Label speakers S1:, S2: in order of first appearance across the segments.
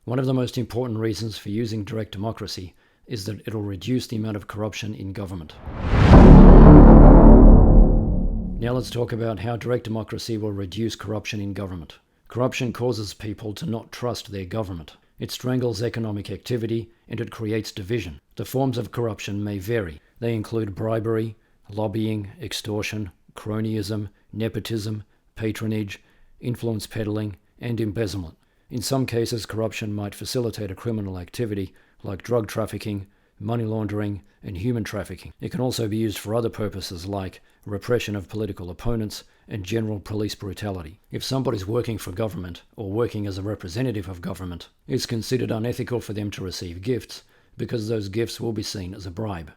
S1: One of the most important reasons for using direct democracy is that it'll reduce the amount of corruption in government. Now let's talk about how direct democracy will reduce corruption in government. Corruption causes people to not trust their government. It strangles economic activity and it creates division. The forms of corruption may vary. They include bribery, lobbying, extortion, cronyism, nepotism, patronage, influence peddling, and embezzlement. In some cases, corruption might facilitate a criminal activity like drug trafficking, money laundering, and human trafficking. It can also be used for other purposes like repression of political opponents and general police brutality. If somebody's working for government or working as a representative of government, it's considered unethical for them to receive gifts because those gifts will be seen as a bribe.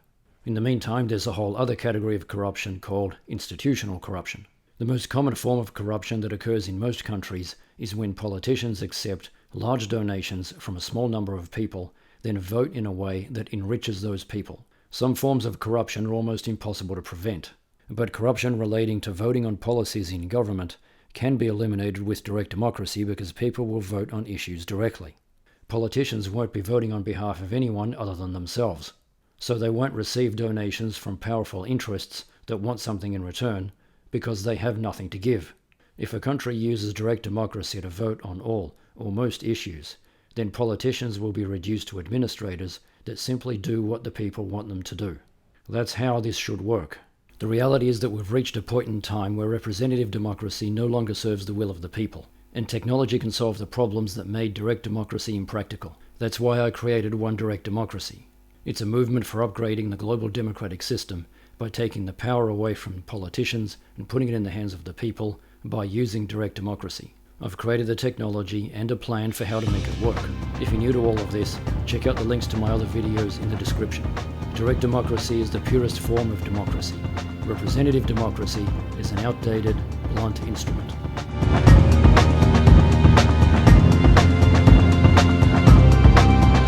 S1: In the meantime, there's a whole other category of corruption called institutional corruption. The most common form of corruption that occurs in most countries is when politicians accept large donations from a small number of people, then vote in a way that enriches those people. Some forms of corruption are almost impossible to prevent, but corruption relating to voting on policies in government can be eliminated with direct democracy because people will vote on issues directly. Politicians won't be voting on behalf of anyone other than themselves, so they won't receive donations from powerful interests that want something in return because they have nothing to give. If a country uses direct democracy to vote on all or most issues, then politicians will be reduced to administrators that simply do what the people want them to do. That's how this should work. The reality is that we've reached a point in time where representative democracy no longer serves the will of the people, and technology can solve the problems that made direct democracy impractical. That's why I created One Direct Democracy. It's a movement for upgrading the global democratic system by taking the power away from politicians and putting it in the hands of the people by using direct democracy. I've created the technology and a plan for how to make it work. If you're new to all of this, check out the links to my other videos in the description. Direct democracy is the purest form of democracy. Representative democracy is an outdated, blunt instrument.